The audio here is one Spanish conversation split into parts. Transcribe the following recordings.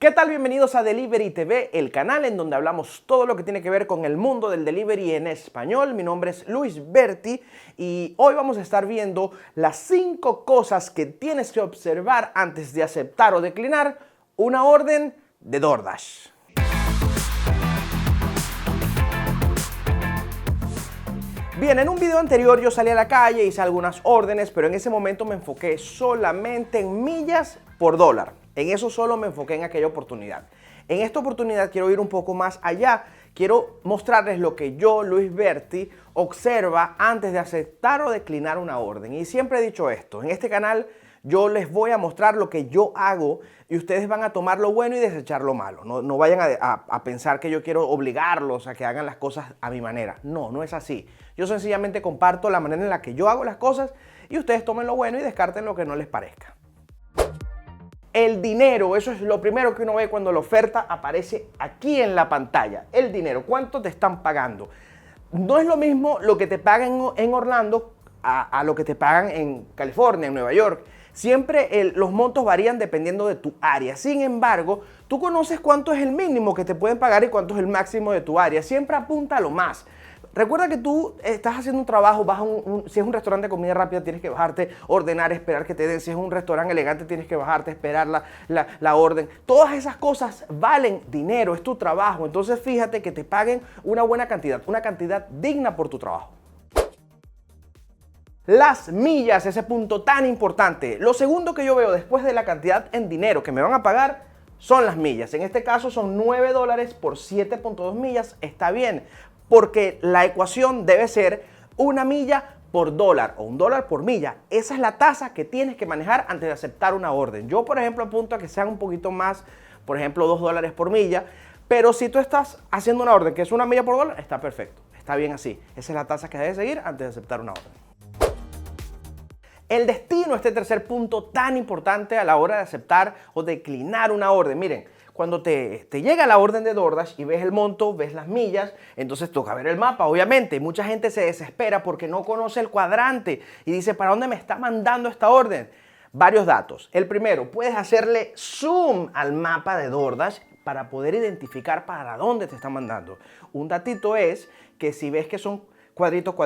¿Qué tal? Bienvenidos a Delivery TV, el canal en donde hablamos todo lo que tiene que ver con el mundo del delivery en español. Mi nombre es Luis Berti y hoy vamos a estar viendo las 5 cosas que tienes que observar antes de aceptar o declinar una orden de DoorDash. Bien, en un video anterior yo salí a la calle, hice algunas órdenes, pero en ese momento me enfoqué solamente en millas por dólar. En eso solo me enfoqué en aquella oportunidad. En esta oportunidad quiero ir un poco más allá. Quiero mostrarles lo que yo, Luis Berti, observa antes de aceptar o declinar una orden. Y siempre he dicho esto, en este canal yo les voy a mostrar lo que yo hago y ustedes van a tomar lo bueno y desechar lo malo. No vayan a pensar que yo quiero obligarlos a que hagan las cosas a mi manera. No es así. Yo sencillamente comparto la manera en la que yo hago las cosas y ustedes tomen lo bueno y descarten lo que no les parezca. El dinero, eso es lo primero que uno ve cuando la oferta aparece aquí en la pantalla. El dinero, ¿cuánto te están pagando? No es lo mismo lo que te pagan en Orlando a lo que te pagan en California, en Nueva York. Siempre los montos varían dependiendo de tu área. Sin embargo, tú conoces cuánto es el mínimo que te pueden pagar y cuánto es el máximo de tu área. Siempre apunta a lo más. Recuerda que tú estás haciendo un trabajo, vas a si es un restaurante de comida rápida, tienes que bajarte, ordenar, esperar que te den. Si es un restaurante elegante, tienes que bajarte, esperar la orden. Todas esas cosas valen dinero, es tu trabajo. Entonces fíjate que te paguen una buena cantidad, una cantidad digna por tu trabajo. Las millas, ese punto tan importante. Lo segundo que yo veo después de la cantidad en dinero que me van a pagar son las millas. En este caso son $9 por 7.2 millas. Está bien, porque la ecuación debe ser una milla por dólar o un dólar por milla. Esa es la tasa que tienes que manejar antes de aceptar una orden. Yo, por ejemplo, apunto a que sean un poquito más, por ejemplo, $2 por milla. Pero si tú estás haciendo una orden que es una milla por dólar, está perfecto. Está bien así. Esa es la tasa que debes seguir antes de aceptar una orden. El destino, este tercer punto tan importante a la hora de aceptar o declinar una orden. Miren, cuando te llega la orden de DoorDash y ves el monto, ves las millas, entonces toca ver el mapa, obviamente. Mucha gente se desespera porque no conoce el cuadrante y dice, ¿para dónde me está mandando esta orden? Varios datos. El primero, puedes hacerle zoom al mapa de DoorDash para poder identificar para dónde te está mandando. Un datito es que si ves que son cuadritos,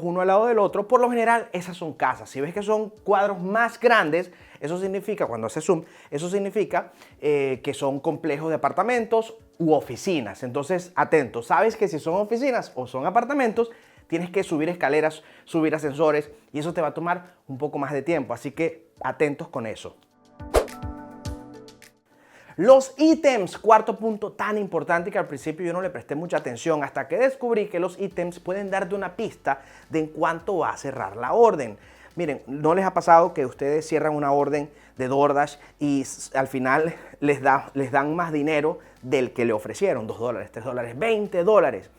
uno al lado del otro, por lo general esas son casas. Si ves que son cuadros más grandes, eso significa, cuando haces zoom, eso significa que son complejos de apartamentos u oficinas. Entonces, atentos, sabes que si son oficinas o son apartamentos, tienes que subir escaleras, subir ascensores y eso te va a tomar un poco más de tiempo. Así que atentos con eso. Los ítems, cuarto punto tan importante que al principio yo no le presté mucha atención hasta que descubrí que los ítems pueden darte una pista de en cuánto va a cerrar la orden. Miren, ¿no les ha pasado que ustedes cierran una orden de DoorDash y al final les dan más dinero del que le ofrecieron? $2, $3, $20.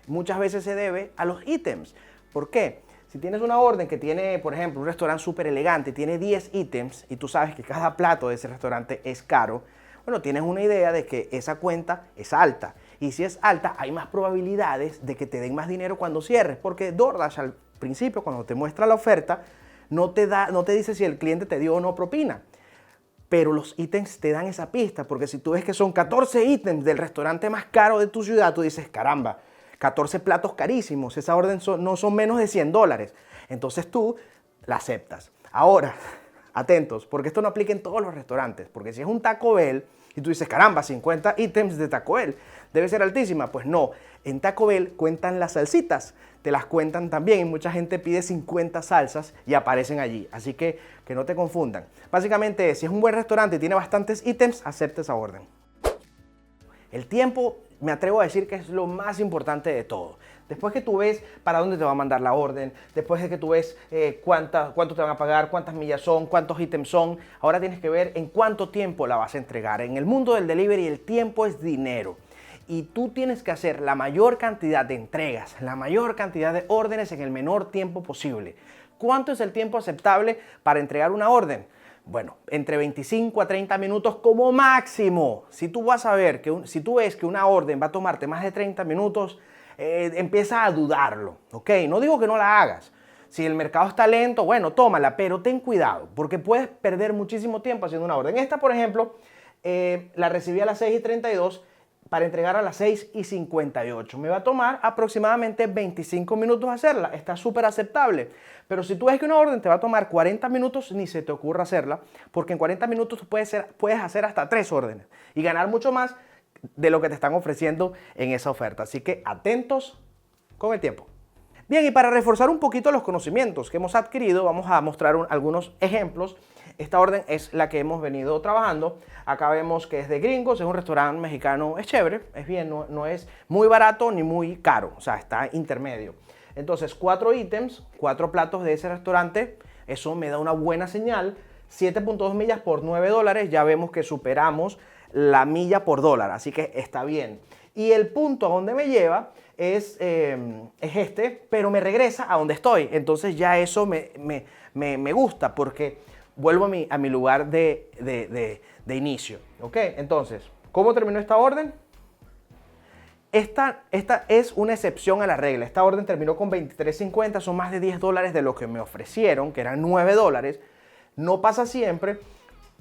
Muchas veces se debe a los ítems. ¿Por qué? Si tienes una orden que tiene, por ejemplo, un restaurante súper elegante, tiene 10 ítems y tú sabes que cada plato de ese restaurante es caro, bueno, tienes una idea de que esa cuenta es alta. Y si es alta, hay más probabilidades de que te den más dinero cuando cierres. Porque DoorDash al principio, cuando te muestra la oferta, no te dice si el cliente te dio o no propina. Pero los ítems te dan esa pista. Porque si tú ves que son 14 ítems del restaurante más caro de tu ciudad, tú dices, caramba, 14 platos carísimos. Esa orden no son menos de $100. Entonces tú la aceptas. Ahora, atentos, porque esto no aplica en todos los restaurantes. Porque si es un Taco Bell y tú dices, caramba, 50 ítems de Taco Bell, debe ser altísima. Pues no, en Taco Bell cuentan las salsitas, te las cuentan también y mucha gente pide 50 salsas y aparecen allí. Así que no te confundan. Básicamente, si es un buen restaurante y tiene bastantes ítems, acepta esa orden. El tiempo, me atrevo a decir que es lo más importante de todo. Después que tú ves para dónde te va a mandar la orden, después de que tú ves cuánto te van a pagar, cuántas millas son, cuántos ítems son, ahora tienes que ver en cuánto tiempo la vas a entregar. En el mundo del delivery el tiempo es dinero y tú tienes que hacer la mayor cantidad de entregas, la mayor cantidad de órdenes en el menor tiempo posible. ¿Cuánto es el tiempo aceptable para entregar una orden? Bueno, entre 25 a 30 minutos como máximo. Si tú si tú ves que una orden va a tomarte más de 30 minutos, empieza a dudarlo, ¿ok? No digo que no la hagas. Si el mercado está lento, bueno, tómala, pero ten cuidado, porque puedes perder muchísimo tiempo haciendo una orden. Esta, por ejemplo, la recibí a las 6:32 para entregar a las 6:58. Me va a tomar aproximadamente 25 minutos hacerla. Está súper aceptable. Pero si tú ves que una orden te va a tomar 40 minutos, ni se te ocurra hacerla, porque en 40 minutos tú puedes hacer hasta 3 órdenes y ganar mucho más de lo que te están ofreciendo en esa oferta. Así que atentos con el tiempo. Bien, y para reforzar un poquito los conocimientos que hemos adquirido, vamos a mostrar algunos ejemplos. Esta orden es la que hemos venido trabajando. Acá vemos que es de Gringos, es un restaurante mexicano, es chévere, es bien, no es muy barato ni muy caro, o sea, está intermedio. Entonces, 4 ítems, 4 platos de ese restaurante, eso me da una buena señal. 7.2 millas por $9, ya vemos que superamos la milla por dólar, así que está bien. Y el punto a donde me lleva es este, pero me regresa a donde estoy. Entonces ya eso me gusta porque vuelvo a mi lugar de inicio. ¿Ok? Entonces, ¿cómo terminó esta orden? Esta es una excepción a la regla. Esta orden terminó con $23.50, son más de $10 de lo que me ofrecieron, que eran $9. No pasa siempre,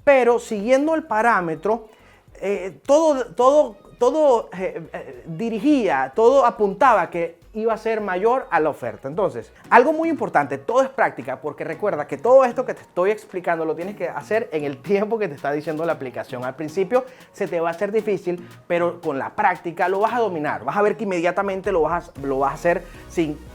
pero siguiendo el parámetro, todo dirigía, todo apuntaba que iba a ser mayor a la oferta. Entonces, algo muy importante, todo es práctica, porque recuerda que todo esto que te estoy explicando lo tienes que hacer en el tiempo que te está diciendo la aplicación. Al principio se te va a hacer difícil, pero con la práctica lo vas a dominar. Vas a ver que inmediatamente lo vas a hacer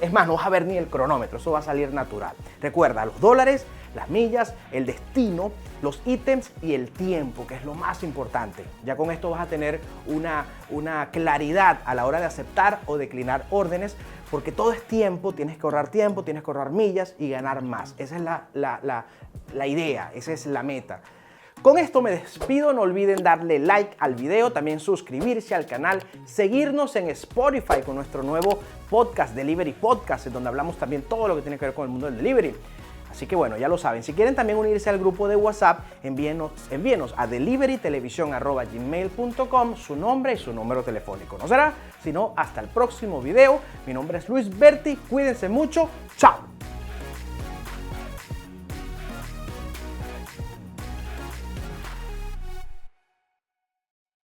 es más, no vas a ver ni el cronómetro, eso va a salir natural. Recuerda, los dólares, las millas, el destino, los ítems y el tiempo, que es lo más importante. Ya con esto vas a tener una claridad a la hora de aceptar o declinar órdenes, porque todo es tiempo, tienes que ahorrar millas y ganar más. Esa es la idea, esa es la meta. Con esto me despido, no olviden darle like al video, también suscribirse al canal, seguirnos en Spotify con nuestro nuevo podcast, Delivery Podcast, en donde hablamos también todo lo que tiene que ver con el mundo del delivery. Así que bueno, ya lo saben. Si quieren también unirse al grupo de WhatsApp, envíenos a deliverytelevisión@gmail.com su nombre y su número telefónico. No será sino hasta el próximo video. Mi nombre es Luis Berti. Cuídense mucho. Chao.